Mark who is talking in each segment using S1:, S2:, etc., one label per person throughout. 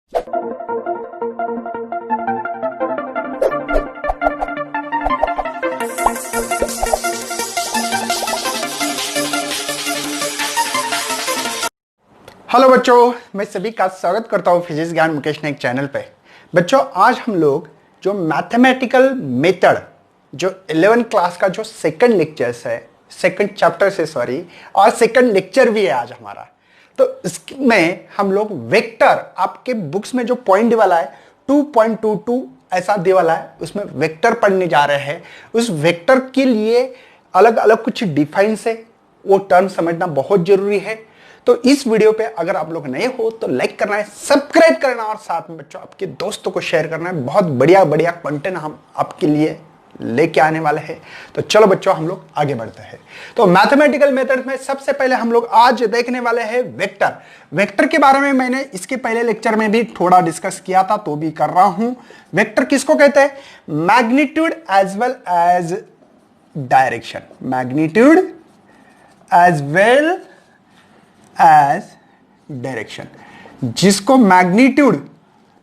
S1: Hello बच्चों, मैं सभी का स्वागत करता हूँ फिजिक्स ज्ञान मुकेश नाइक चैनल पे। बच्चों, आज हम लोग जो मैथमेटिकल मेथड जो 11th क्लास का जो सेकंड लेक्चर्स है, सेकंड चैप्टर से सॉरी, और सेकंड लेक्चर भी है आज हमारा। तो इसमें हम लोग वेक्टर, आपके बुक्स में जो पॉइंट वाला है 2.22 ऐसा दे वाला है, उसमें वेक्टर पढ़ने जा रहे हैं। उस वेक्टर के लिए अलग अलग कुछ डिफाइंस है, वो टर्म समझना बहुत जरूरी है। तो इस वीडियो पे अगर आप लोग नए हो तो लाइक करना है, सब्सक्राइब करना और साथ में बच्चों आपके दोस्तों को शेयर करना है। बहुत बढ़िया बढ़िया कंटेंट हम आपके लिए लेके आने वाले हैं। तो चलो बच्चों, हम लोग आगे बढ़ते हैं। तो मैथमेटिकल मेथड में सबसे पहले हम लोग आज देखने वाले हैं वेक्टर। वेक्टर के बारे में मैंने इसके पहले लेक्चर में भी थोड़ा डिस्कस किया था, तो भी कर रहा हूं। वेक्टर किसको कहते हैं? Magnitude as well as direction. Magnitude as well as direction, जिसको मैग्नीट्यूड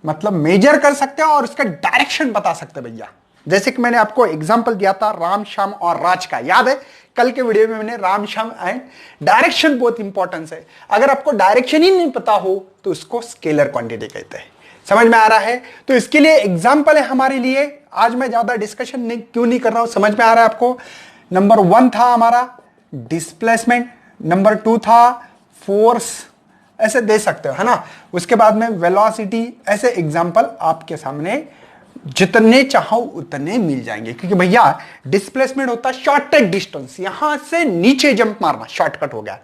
S1: मतलब मेजर कर सकते हैं और उसका डायरेक्शन बता सकते हैं भैया। जैसे कि मैंने आपको एग्जांपल दिया था राम श्याम और राज का, याद है? कल के वीडियो में मैंने राम श्याम एंड डायरेक्शन बहुत इंपॉर्टेंस है। अगर आपको डायरेक्शन ही नहीं पता हो तो उसको स्केलर क्वांटिटी कहते हैं। समझ में आ रहा है? तो इसके लिए एग्जाम्पल है हमारे लिए। आज मैं ज्यादा डिस्कशन क्यों नहीं कर रहा हूं, समझ में आ रहा है आपको? नंबर 1 था हमारा डिस्प्लेसमेंट, नंबर 2 था फोर्स, ऐसे दे सकते हो, है ना? उसके बाद में वेलोसिटी, ऐसे एग्जांपल आपके सामने जितने चाहो उतने मिल जाएंगे। क्योंकि भैया डिस्प्लेसमेंट होता है शॉर्टेस्ट डिस्टेंस, यहां से नीचे जंप मारना, शॉर्टकट हो गया।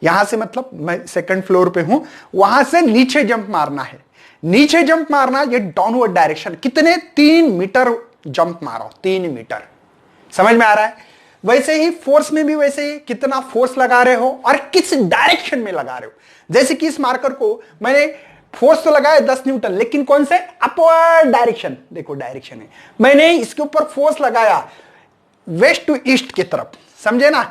S1: यहां से मतलब मैं सेकंड फ्लोर पे हूं, वहां से नीचे जंप मारना है। नीचे जंप मारना, ये डाउनवर्ड डायरेक्शन, कितने 3 मीटर जंप मारो, 3 मीटर। समझ में आ रहा है? वैसे ही फोर्स में भी वैसे ही कितना फोर्स लगा रहे हो और किस डायरेक्शन में लगा रहे हो। जैसे कि इस मार्कर को मैंने फोर्स तो लगाया 10 न्यूटन, लेकिन कौन से? अपवर्ड डायरेक्शन, देखो डायरेक्शन है। मैंने इसके ऊपर फोर्स लगाया वेस्ट टू ईस्ट की तरफ, समझे ना?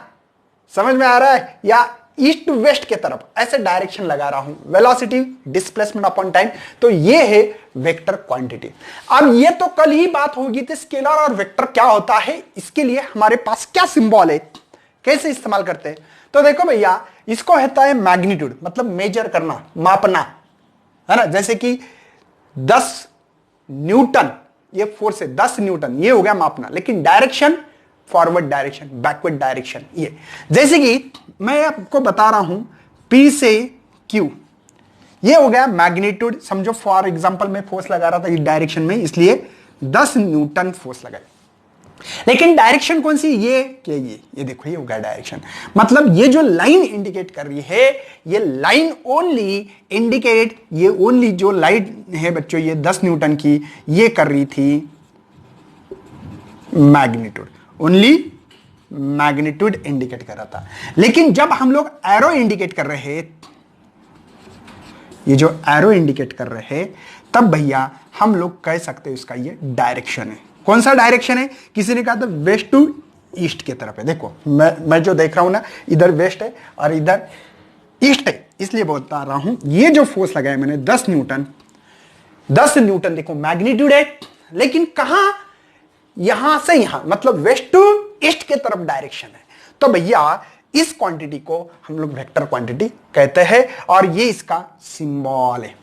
S1: समझ में आ रहा है? या ईस्ट टू वेस्ट की तरफ, ऐसे डायरेक्शन लगा रहा हूं। वेलोसिटी डिस्प्लेसमेंट अपॉन टाइम, तो ये है वेक्टर क्वांटिटी। अब ये तो कल ही बात होगी थी स्केलर और वेक्टर क्या होता है, इसके लिए हमारे पास क्या सिंबल है, कैसे इस्तेमाल करते हैं। तो देखो भैया, इसको कहता है मैग्नीट्यूड, मतलब मेजर करना, मापना, है ना? जैसे कि 10 न्यूटन ये फोर्स है, 10 न्यूटन, ये हो गया मापना। लेकिन direction forward direction, backward direction, ये जैसे कि मैं आपको बता रहा हूं P से Q, ये हो गया मैग्नीट्यूड। समझो फॉर एग्जांपल मैं फोर्स लगा रहा था इस डायरेक्शन में, इसलिए 10 न्यूटन फोर्स लगाया। लेकिन डायरेक्शन कौन सी? ये क्या? ये देखो, ये हो गया डायरेक्शन। मतलब ये जो लाइन इंडिकेट कर रही है, ये लाइन ओनली इंडिकेट, ये ओनली जो लाइन है बच्चों, ये 10 न्यूटन की, ये कर रही थी मैग्नीट्यूड, ओनली मैग्नीट्यूड इंडिकेट कर रहा था। लेकिन जब हम लोग एरो इंडिकेट कर रहे हैं, ये जो एरो इंडिकेट कर रहे हैं, तब भैया हम लोग कह सकते हैं उसका ये डायरेक्शन है। कौन सा डायरेक्शन है? किसी ने कहा था वेस्ट टू ईस्ट की तरफ है। देखो मैं जो देख रहा हूं ना, इधर वेस्ट है और इधर ईस्ट है, इसलिए बता रहा हूं। ये जो फोर्स लगाया मैंने 10 न्यूटन, 10 न्यूटन देखो मैग्नीट्यूड है, लेकिन कहां? यहां से यहां, मतलब वेस्ट टू ईस्ट की तरफ डायरेक्शन है। तो भैया इस क्वांटिटी को हम लोग वेक्टर क्वांटिटी कहते हैं, और ये इसका सिंबल है।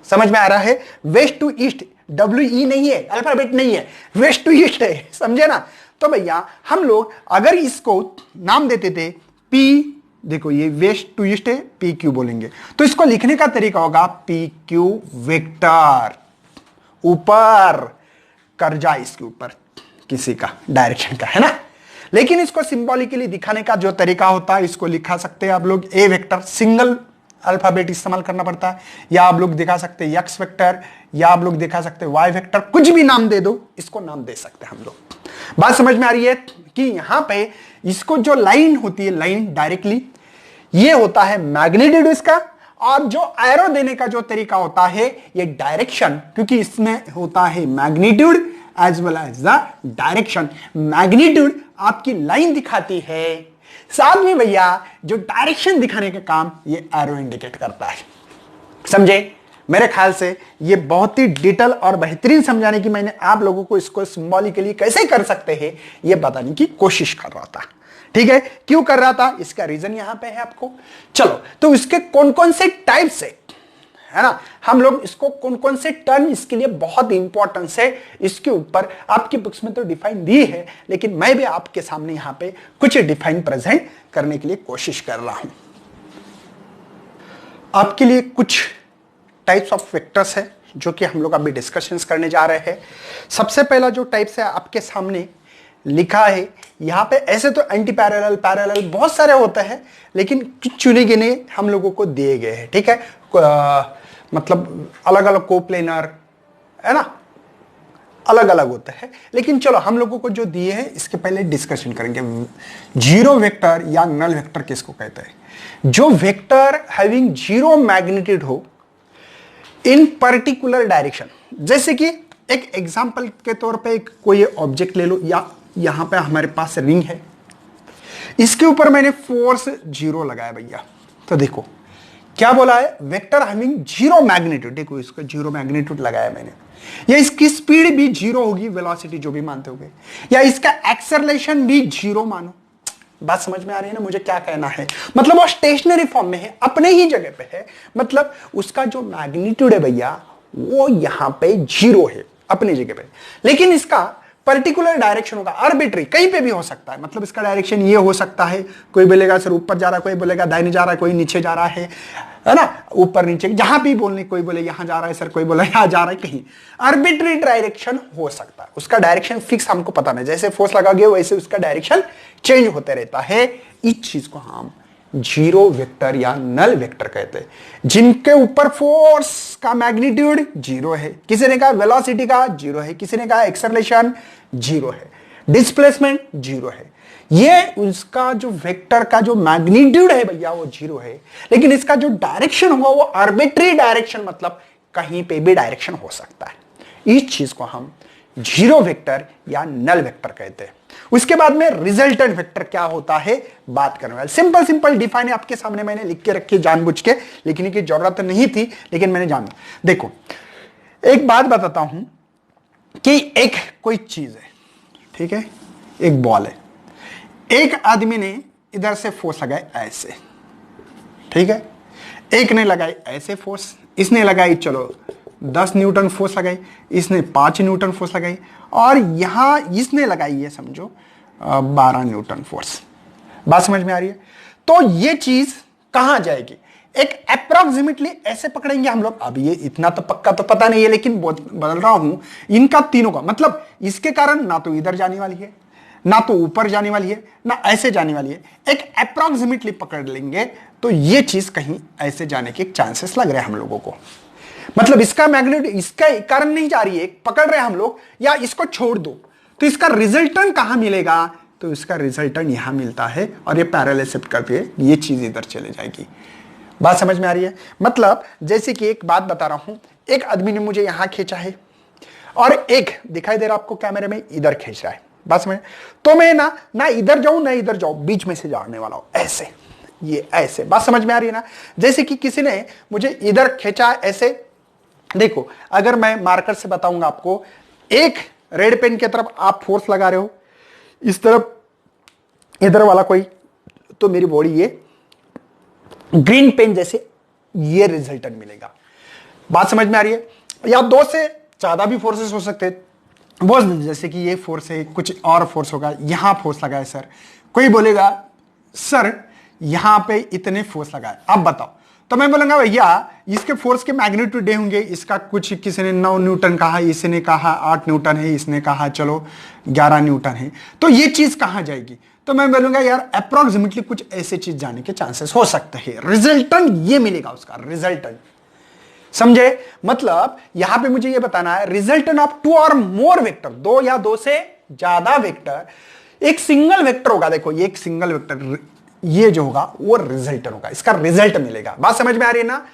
S1: समझ में आ रहा है? वेस्ट टू ईस्ट, WE नहीं है, अल्फाबेट नहीं है, वेस्ट टू ईस्ट है, समझे ना? तो भैया हम लोग अगर इसको नाम देते थे P, देखो ये वेस्ट टू ईस्ट है, PQ बोलेंगे, तो इसको लिखने का तरीका होगा PQ वेक्टर। ऊपर कर जाए, इसके ऊपर किसी का डायरेक्शन का, है ना? लेकिन इसको सिंबॉलिकली दिखाने का जो तरीका होता है, इसको लिखा सकते हैं आप लोग ए वेक्टर, सिंगल अल्फाबेट इस्तेमाल करना पड़ता है, या आप लोग दिखा सकते हैं एक्स वेक्टर, या आप लोग दिखा सकते हैं वाई वेक्टर, कुछ भी नाम दे दो, इसको नाम दे सकते हैं हम लोग। बात समझ में आ रही है कि यहां पे इसको जो लाइन होती है, लाइन डायरेक्टली, ये होता है मैग्नीट्यूड इसका, और जो एरो देने का जो तरीका होता है ये डायरेक्शन, क्योंकि इसमें होता है magnitude as well as the direction. Magnitude आपकी लाइन दिखाती है, साथ में भैया जो डायरेक्शन दिखाने का काम ये एरो इंडिकेट करता है। समझे? मेरे ख्याल से ये बहुत ही डिटेल और बेहतरीन समझाने की मैंने आप लोगों को इसको सिंबॉलिकली कैसे कर सकते हैं ये बताने की कोशिश कर रहा था। ठीक है, क्यों कर रहा था इसका रीजन यहां पे है आपको। चलो, तो इसके कौन कौन से टाइप्स है ना, हम लोग इसको कौन कौन से टर्म इसके लिए बहुत इंपॉर्टेंस है, इसके ऊपर आपकी बुक्स में तो डिफाइन दी है, लेकिन मैं भी आपके सामने यहां पे कुछ डिफाइन प्रेजेंट करने के लिए कोशिश कर रहा हूं। आपके लिए कुछ टाइप्स ऑफ वेक्टर्स है जो कि हम लोग अभी डिस्कशंस करने जा रहे हैं। सबसे पहला जो टाइप्स है आपके सामने लिखा है यहां पे। ऐसे तो एंटी पैरेलल, पैरेलल बहुत सारे होते हैं, लेकिन कुछ चुने गिने हम लोगों को दिए गए हैं। ठीक है, मतलब अलग अलग कोप्लेनर है ना, अलग अलग होते हैं, लेकिन चलो हम लोगों को जो दिए हैं इसके पहले डिस्कशन करेंगे। जीरो वेक्टर या नल वेक्टर किसको कहते हैं? जो वेक्टर हैविंग जीरो मैग्नीट्यूड हो इन पर्टिकुलर डायरेक्शन। जैसे कि एक एग्जांपल के तौर पे एक कोई ऑब्जेक्ट ले लो, या यहां पे हमारे पास रिंग है, इसके ऊपर मैंने फोर्स जीरो लगाया भैया, तो देखो क्या बोला है, वेक्टर हैविंग जीरो मैग्नीट्यूड। देखो इसका जीरो मैग्नीट्यूड लगाया मैंने, या इसकी स्पीड भी जीरो होगी, वेलोसिटी जो भी मानते होगे, या इसका एक्सेलरेशन भी जीरो मानो। बात समझ में आ रही है ना मुझे क्या कहना है? मतलब वो स्टेशनरी फॉर्म में है, अपने ही जगह पे है, मतलब उसका जो मैग्नीट्यूड है भैया वो यहां पे जीरो है अपनी जगह पे, लेकिन इसका पर्टिकुलर डायरेक्शन होगा आर्बिट्री, कहीं पे भी हो सकता है। मतलब इसका डायरेक्शन ये हो सकता है, कोई बोलेगा सर ऊपर जा रहा है, कोई बोलेगा दाहिने जा रहा है, कोई नीचे जा रहा है ना, ऊपर नीचे जहां भी बोलने, कोई बोले यहां जा रहा है सर, कोई बोले यहां जा रहा है, कहीं आर्बिट्री डायरेक्शन हो सकता है। उसका डायरेक्शन फिक्स हमको पता नहीं, जैसे फोर्स लगाओगे वैसे उसका डायरेक्शन चेंज होते रहता है। इस चीज को हम जीरो वेक्टर या नल वेक्टर कहते हैं, जिनके ऊपर फोर्स का मैग्नीट्यूड जीरो है, किसी ने कहा वेलोसिटी का जीरो है, किसी ने कहा एक्सेलरेशन जीरो है, डिस्प्लेसमेंट जीरो है। ये उसका जो वेक्टर का जो मैग्नीट्यूड है भैया वो जीरो है, लेकिन इसका जो डायरेक्शन होगा वो आर्बिट्री डायरेक्शन, मतलब कहीं पे भी डायरेक्शन हो सकता है। इस चीज को हम जीरो वेक्टर या नल वेक्टर कहते हैं। उसके बाद में रिजल्टेंट वेक्टर क्या होता है बात करने वाले। सिंपल सिंपल डिफाइन आपके सामने मैंने लिख के रखी जानबूझ के, लिखने की जरूरत नहीं थी, लेकिन मैंने जाना। देखो एक बात बताता हूं कि एक कोई चीज है, ठीक है, एक बॉल है, एक आदमी ने इधर से फोर्स लगाई ऐसे, ठीक है, एक ने लगाई ऐसे फोर्स, इसने लगाई चलो 10 न्यूटन फोर्स लगाई, इसने 5 न्यूटन फोर्स लगाई, और यहां इसने लगाई ये समझो 12 न्यूटन फोर्स। बात समझ में आ रही है? तो ये चीज कहां जाएगी? एक अप्रोक्सीमेटली ऐसे पकड़ेंगे हम लोग। अब ये इतना तो पक्का तो पता नहीं है, लेकिन बदल रहा हूं इनका तीनों का, मतलब इसके कारण ना तो इधर जाने वाली है, ना तो ऊपर जाने वाली है, ना ऐसे जाने वाली है। एक अप्रोक्सीमेटली पकड़ लेंगे तो ये चीज कहीं ऐसे जाने के चांसेस लग रहे हैं हम लोगों को। मतलब इसका मैग्नीट्यूड इसका कारण नहीं जा रही है, पकड़ रहे हैं हम लोग, या इसको छोड़ दो तो इसका रिजल्टेंट कहां मिलेगा? तो इसका रिजल्टेंट यहां मिलता है, और ये पैरेलल शिफ्ट करके ये चीज इधर चले जाएगी। बात समझ में आ रही है? मतलब जैसे कि एक बात बता रहा हूं, एक आदमी ने मुझे यहां खींचा है और एक दिखाई दे रहा आपको कैमरे में इधर खींच रहा है। बात समझ, तो मैं ना इधर जाऊं ना इधर जाऊं, बीच में से जाने वाला हूं ऐसे, ये ऐसे। बात समझ में आ रही है ना? जैसे कि किसी ने मुझे इधर खींचा ऐसे, देखो अगर मैं मार्कर से बताऊंगा आपको, एक रेड पेन की तरफ आप फोर्स लगा रहे हो, इस तरफ इधर वाला कोई, तो मेरी बॉडी ये ग्रीन पेन जैसे ये रिजल्टेंट मिलेगा। बात समझ में आ रही है? या दो से ज्यादा भी फोर्सेस हो सकते हैं, वो जैसे कि ये फोर्स है, कुछ और फोर्स होगा, यहां फोर्स लगा है सर, कोई बोलेगा सर यहां पे इतने फोर्स लगा है, आप बताओ, तो मैं बोलूंगा भैया इसके फोर्स के मैग्नीट्यूड डे होंगे, इसका कुछ किसी ने 9 न्यूटन कहा, इसने कहा 8 न्यूटन है, इसने कहा चलो 11 न्यूटन है, तो ये चीज कहां जाएगी? तो मैं बोलूंगा यार अप्रोक्सीमेटली कुछ ऐसे चीज जाने के चांसेस हो सकते हैं। रिजल्टेंट ये मिलेगा उसका रिजल्टेंट, समझे? मतलब यहां पे मुझे ये बताना है रिजल्टेंट ऑफ 2 और मोर वेक्टर, 2 या 2 से ज्यादा वेक्टर, एक सिंगल वेक्टर होगा। देखो ये एक सिंगल वेक्टर, ये जो होगा वो रिजल्टेंट होगा, इसका रिजल्ट मिलेगा। बात समझ में आ रही है ना?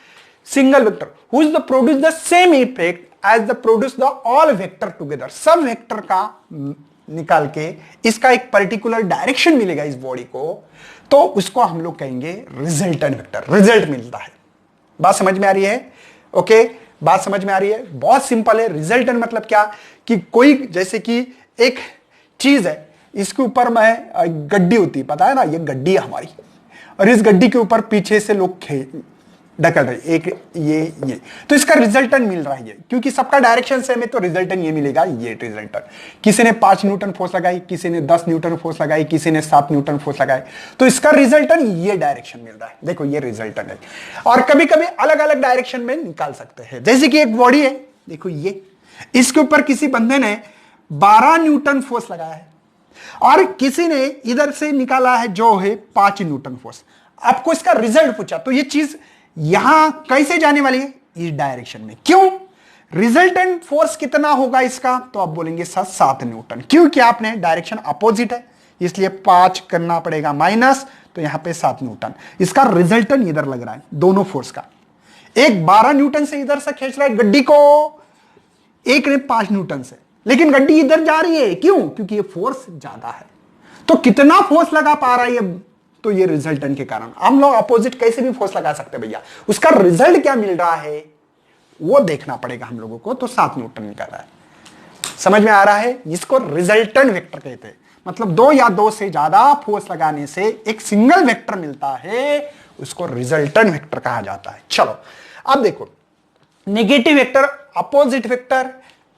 S1: Single vector who is the produce the same effect as the produce the all vector together, सब वेक्टर का निकाल के इसका एक पर्टिकुलर डायरेक्शन मिलेगा इस बॉडी को, तो उसको हम लोग कहेंगे रिजल्टेंट वेक्टर, रिजल्ट मिलता है। बात समझ में आ रही है? ओके, बात समझ में आ रही है? बहुत सिंपल है। रिजल्टेंट मतलब क्या कि कोई, जैसे कि एक चीज है, इसके ऊपर मैं गड्डी होती है, पता है ना, ये गड्डी है हमारी, और इस गड्डी के ऊपर पीछे से लोग ढकल रहे, एक ये तो इसका रिजल्टेंट मिल रहा है ये, क्योंकि सबका डायरेक्शन सेम है तो रिजल्टेंट ये मिलेगा, ये रिजल्टेंट। किसी ने 5 न्यूटन फोर्स लगाई, किसी ने 10 न्यूटन फोर्स लगाई, किसी ने 7 न्यूटन फोर्स लगाई, तो इसका रिजल्टेंट ये डायरेक्शन मिल रहा है। देखो ये रिजल्टेंट है। और कभी कभी अलग अलग डायरेक्शन में निकाल सकते हैं। जैसे कि एक बॉडी है, देखो ये, इसके ऊपर किसी बंदे ने 12 न्यूटन फोर्स लगाया है और किसी ने इधर से निकाला है जो है 5 न्यूटन फोर्स। आपको इसका रिजल्ट पूछा तो ये चीज यहां कैसे जाने वाली है? इस डायरेक्शन में। क्यों? रिजल्टेंट फोर्स कितना होगा इसका? तो आप बोलेंगे सर 7 न्यूटन। क्योंकि आपने डायरेक्शन अपोजिट है, इसलिए 5 करना पड़ेगा माइनस, तो यहां पे 7 न्यूटन। इसका रिजल्टेंट इधर लग रहा है दोनों फोर्स का। एक 12 न्यूटन से इधर से खींच रहा है गड्डी को, एक ने 5 न्यूटन से, लेकिन गड्डी इधर जा रही है। क्यों? क्योंकि ये फोर्स ज्यादा है। तो कितना फोर्स लगा पा रहा है? तो ये रिजल्टेंट के कारण। हम लोग अपोजिट कैसे भी फोर्स लगा सकते हैं भैया, उसका रिजल्ट क्या मिल रहा है वो देखना पड़ेगा हम लोगों को। तो 7 न्यूटन निकल रहा है। समझ में आ रहा है? इसको रिजल्टेंट वेक्टर कहते हैं। मतलब 2 या 2 से ज्यादा फोर्स लगाने से एक सिंगल वेक्टर मिलता है, उसको रिजल्टेंट वेक्टर कहा जाता है। चलो अब देखो, negative vector, opposite vector,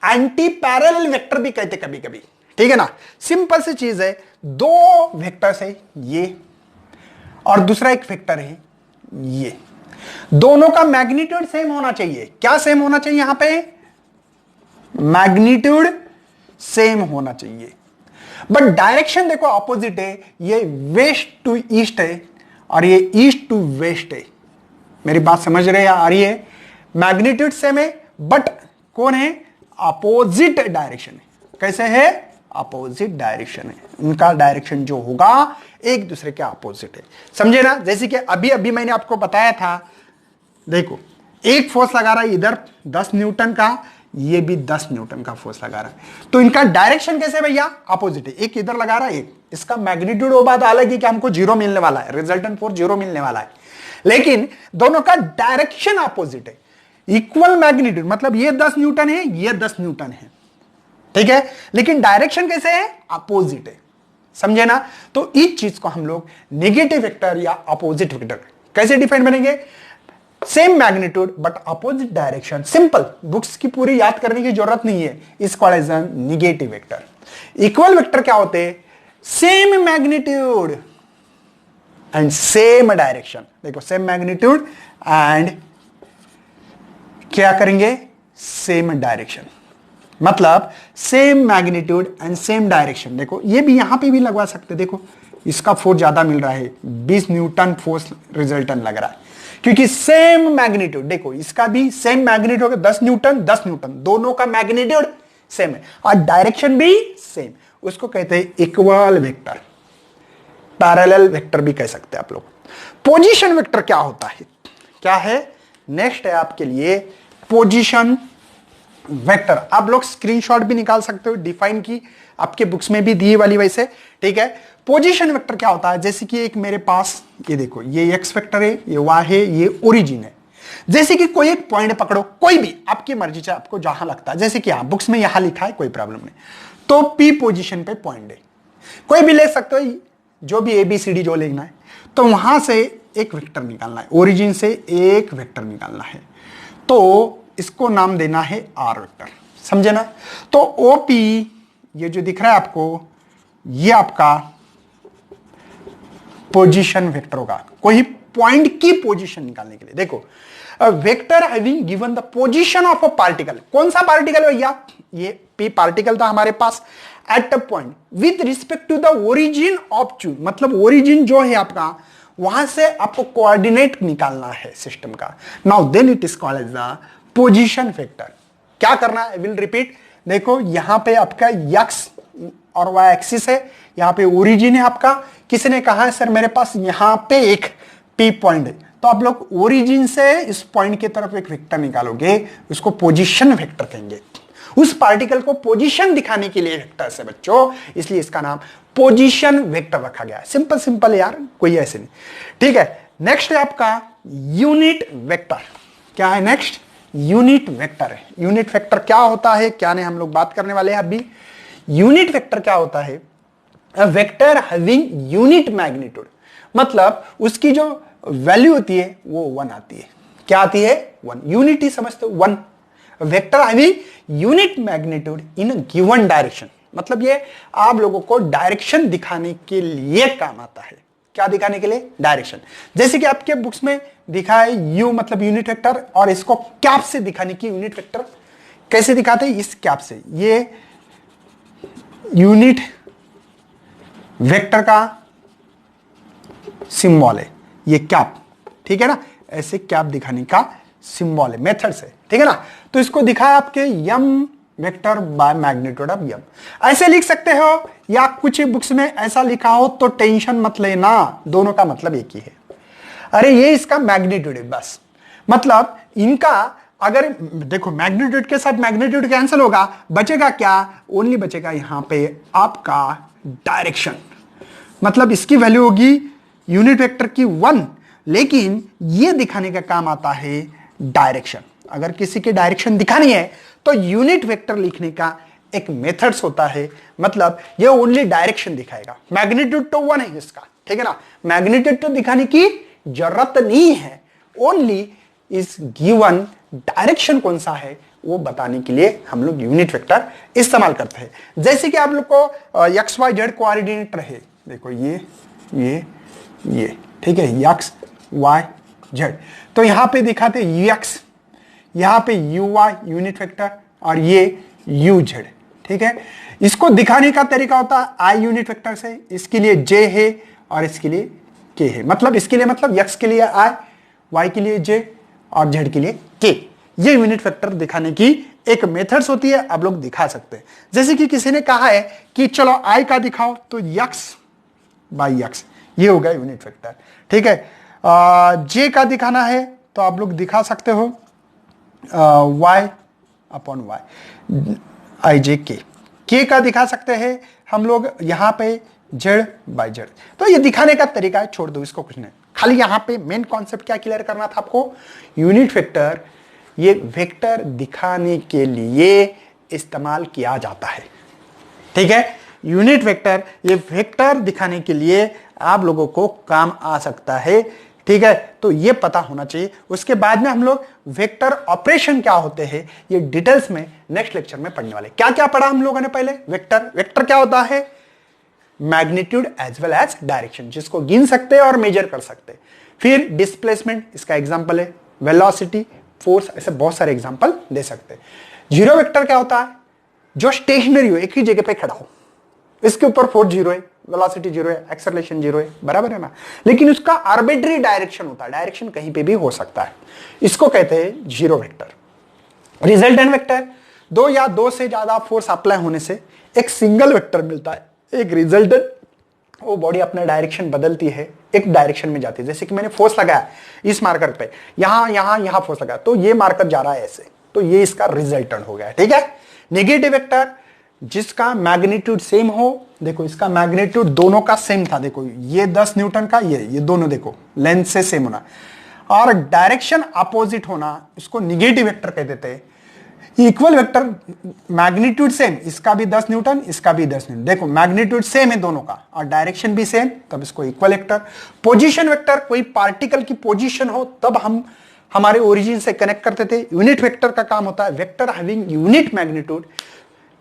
S1: anti parallel vector भी कहते कभी कभी, ठीक है ना। सिंपल सी चीज है, 2 वेक्टर्स है ये और दूसरा एक वेक्टर है ये, दोनों का मैग्नीट्यूड सेम होना चाहिए। क्या सेम होना चाहिए? यहां पे मैग्नीट्यूड सेम होना चाहिए, बट डायरेक्शन देखो अपोजिट है। ये वेस्ट टू ईस्ट है और ये ईस्ट टू वेस्ट है। मेरी बात समझ रहे हैं आ रही है? मैग्नीट्यूड सेम है बट कौन है? अपोजिट डायरेक्शन है। कैसे है? अपोजिट डायरेक्शन है। उनका डायरेक्शन जो होगा एक दूसरे के अपोजिट है। समझे ना? जैसे कि अभी अभी मैंने आपको बताया था, देखो एक फोर्स लगा रहा है इधर 10 न्यूटन का, ये भी 10 न्यूटन का फोर्स लगा रहा है, तो इनका डायरेक्शन कैसे भैया? अपोजिट है। एक इधर लगा रहा है, एक इसका मैग्नीट्यूड वो बात अलग है कि हमको 0 मिलने वाला है, रिजल्टेंट फोर्स 0 मिलने वाला है, लेकिन दोनों का डायरेक्शन अपोजिट है। इक्वल मैग्नीट्यूड मतलब ये 10 न्यूटन है, ये 10 न्यूटन है, ठीक है, लेकिन डायरेक्शन कैसे है? अपोजिट है। समझे ना? तो इस चीज को हम लोग नेगेटिव वेक्टर या अपोजिट वेक्टर कैसे डिफाइन बनेंगे? Same magnitude but opposite direction. Simple, books की पूरी याद करने की जरूरत नहीं है। Is called as negative vector. Equal vector क्या होते हैं? Same magnitude and same direction. देखो सेम मैग्नीट्यूड एंड क्या करेंगे? सेम डायरेक्शन, मतलब same magnitude and same direction. देखो ये भी यहां पे भी लगवा सकते। देखो इसका फोर्स ज्यादा मिल रहा है, 20 न्यूटन फोर्स रिजल्टेंट लग रहा है, क्योंकि सेम मैग्नीट्यूड। देखो इसका भी सेम मैग्नीट्यूड, 10 न्यूटन 10 न्यूटन, दोनों का मैग्नीट्यूड सेम है और डायरेक्शन भी सेम। उसको कहते हैं इक्वल वेक्टर, पैरेलल वेक्टर भी कह सकते हैं आप लोग। पोजीशन वेक्टर क्या होता है? क्या है? नेक्स्ट है आपके लिए पोजीशन वेक्टर। आप लोग स्क्रीनशॉट भी निकाल सकते हो, डिफाइन की आपके बुक्स में भी दी वाली वैसे, ठीक है। पोजीशन वेक्टर क्या होता है? जैसे कि एक मेरे पास ये देखो, ये एक्स वेक्टर है, ये वाई है, ये ओरिजिन है। जैसे कि कोई एक पॉइंट पकड़ो, कोई भी आपकी मर्जी से, आपको जहां लगता है, जैसे कि यहां बुक्स में यहां लिखा है, कोई प्रॉब्लम नहीं, तो पी पोजीशन पे पॉइंट है, कोई भी ले सकते हो, जो भी ABCD जो लेना है, तो वहां से एक वेक्टर निकालना है, ओरिजिन से एक वेक्टर निकालना है, तो इसको नाम देना है आर वेक्टर। समझे ना? तो OP ये जो दिख रहा है आपको, ये आपका पोजीशन वेक्टर होगा, कोई पॉइंट की पोजीशन निकालने के लिए। देखो vector having given the position of a particle. कौन सा पार्टिकल भैया? ये P पार्टिकल था हमारे पास at a point with respect to the origin of चू, मतलब ओरिजिन जो है आपका, वहां से आपको कोऑर्डिनेट निकालना है सिस्टम का। Now then it is called as the position vector. क्या करना है? Will repeat. देखो यहां पे आपका एक्स और वाई एक्सिस है, यहां पे ओरिजिन है आपका। किसी ने कहा है सर मेरे पास यहां पे एक P पॉइंट है, तो आप लोग ओरिजिन से इस पॉइंट की तरफ एक वेक्टर निकालोगे, उसको पोजीशन वेक्टर कहेंगे। उस पार्टिकल को पोजीशन दिखाने के लिए वेक्टर से बच्चों, इसलिए इसका नाम पोजीशन वेक्टर रखा गया है। सिंपल सिंपल यार, कोई ऐसे नहीं, ठीक है। नेक्स्ट है आपका यूनिट वेक्टर। क्या है नेक्स्ट? यूनिट वेक्टर है। यूनिट वेक्टर क्या होता है, क्या नहीं, हम लोग बात करने वाले हैं अभी। यूनिट वेक्टर क्या होता है? A vector having unit magnitude, मतलब उसकी जो वैल्यू होती है वो 1 आती है। क्या आती है? 1। यूनिटी समझते हो? 1। Vector having unit magnitude in given direction, मतलब ये आप लोगों को डायरेक्शन दिखाने के लिए काम आता है। क्या दिखाने के लिए? डायरेक्शन। जैसे कि आपके बुक्स में दिखा है यू मतलब यूनिट वेक्टर, और इसको कैप से दिखाने की यूनिट वेक्टर कैसे दिखाते हैं? इस कैप से। ये यूनिट वेक्टर का सिंबल है, ये कैप, ठीक है ना। ऐसे कैप दिखाने का सिंबल है, मेथड से, ठीक है ना। तो इसको दिखाया आपके यम वेक्टर बाय मैग्नीट्यूड ऑफ यम, ऐसे लिख सकते हो, या कुछ बुक्स में ऐसा लिखा हो तो टेंशन मत लेना, दोनों का मतलब एक ही है। अरे ये इसका मैग्नीट्यूड है बस, मतलब इनका अगर देखो मैग्नीट्यूड के साथ मैग्नीट्यूड कैंसिल होगा, बचेगा क्या? ओनली बचेगा यहां पे आपका डायरेक्शन, मतलब इसकी वैल्यू होगी यूनिट वेक्टर की 1, लेकिन ये दिखाने का काम आता है डायरेक्शन। अगर किसी की डायरेक्शन दिखानी है तो यूनिट वेक्टर लिखने का एक मेथड्स होता है, मतलब ये ओनली डायरेक्शन दिखाएगा। मैग्नीट्यूड तो 1 है इसका, ठीक है ना। मैग्नीट्यूड तो दिखाने की जरूरत नहीं है, ओनली इस गिवन डायरेक्शन कौन सा है वो बताने के लिए हम लोग यूनिट वेक्टर इस्तेमाल करते हैं। जैसे कि आप लोग को एक्स वाई जेड कोऑर्डिनेट रहे, देखो ये ठीक है, एक्स वाई जेड, तो यहां पे दिखाते एक्स, यहां पे यू वाई यूनिट वेक्टर, और ये यू जेड, ठीक है। इसको दिखाने का तरीका होता है आई यूनिट वेक्टर से, इसके लिए जे है और इसके लिए के है, मतलब इसके लिए मतलब एक्स के लिए आई, वाई के लिए जे और जेड के लिए के। ये यूनिट वेक्टर दिखाने की एक मेथड्स होती है, आप लोग दिखा सकते हैं। जैसे कि किसी ने कहा है कि चलो आई का दिखाओ, तो एक्स बाई एक्स, ये होगा यूनिट वेक्टर, ठीक है। जे का दिखाना है तो आप लोग दिखा सकते हो वाई अपॉन वाई, आई जे के का दिखा सकते हैं हम लोग यहां पे जेड बाई जेड। तो ये दिखाने का तरीका है, छोड़ दो इसको, कुछ नहीं। खाली यहां पे मेन कॉन्सेप्ट क्या क्लियर करना था आपको? यूनिट वेक्टर ये वेक्टर दिखाने के लिए इस्तेमाल किया जाता है, ठीक है। यूनिट वेक्टर ये वेक्टर दिखाने के लिए आप लोगों को काम आ सकता है, ठीक है। तो ये पता होना चाहिए। उसके बाद में हम लोग वेक्टर ऑपरेशन क्या होते हैं ये डिटेल्स में नेक्स्ट लेक्चर में पढ़ने वाले। क्या क्या पढ़ा हम लोगों ने पहले? वेक्टर क्या होता है? Magnitude as well as direction, जिसको गिन सकते हैं और मेजर कर सकते हैं। फिर डिस्प्लेसमेंट, इसका एग्जांपल है, वेलोसिटी, फोर्स, ऐसे बहुत सारे एग्जांपल दे सकते हैं। जीरो वेक्टर क्या होता है? जो स्टेशनरी हो, एक ही जगह पे खड़ा हो, इसके ऊपर फोर्स जीरो है, वेलोसिटी जीरो है, एक्सेलरेशन जीरो है, बराबर है ना। लेकिन उसका आर्बिट्री डायरेक्शन होता है, डायरेक्शन कहीं पे भी हो सकता है, इसको कहते हैं जीरो वेक्टर। रिजल्टेंट वेक्टर, दो या दो से ज्यादा फोर्स अप्लाई होने से एक सिंगल वेक्टर मिलता है, एक रिजल्टेंट। वो बॉडी अपना डायरेक्शन बदलती है, एक डायरेक्शन में जाती है। जैसे कि मैंने फोर्स लगाया इस मार्कर पे, यहां फोर्स लगाया, तो ये मार्कर जा रहा है ऐसे, तो ये इसका रिजल्टेंट हो गया, ठीक है। नेगेटिव वेक्टर, जिसका मैग्नीट्यूड सेम हो, देखो इसका मैग्नीट्यूड दोनों का सेम था, देखो ये 10 न्यूटन का, ये दोनों देखो लेंथ से सेम होना, और डायरेक्शन अपोजिट होना, इसको निगेटिव वेक्टर कह देते हैं। इक्वल वेक्टर, मैग्नीट्यूड सेम, इसका भी 10 न्यूटन, इसका भी 10 न्यूटन, देखो मैग्नीट्यूड सेम है दोनों का और डायरेक्शन भी सेम, तब इसको इक्वल वेक्टर। पोजीशन वेक्टर, कोई पार्टिकल की पोजीशन हो तब हम हमारे ओरिजिन से कनेक्ट करते थे। यूनिट वेक्टर का काम होता है वेक्टर हैविंग यूनिट मैग्नीट्यूड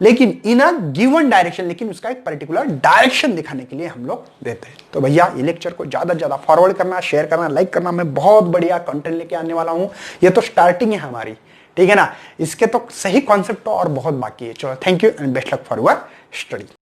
S1: लेकिन इन अ गिवन डायरेक्शन, लेकिन उसका एक पर्टिकुलर डायरेक्शन दिखाने के लिए हम लोग देते हैं। तो भैया ये लेक्चर को ज्यादा से ज्यादा फॉरवर्ड करना, शेयर करना, लाइक करना। मैं बहुत बढ़िया कंटेंट लेके आने वाला हूं, ये तो स्टार्टिंग है हमारी, ठीक है ना। इसके तो सही कॉन्सेप्ट तो और बहुत बाकी है। चलो, thank you and best luck for your study.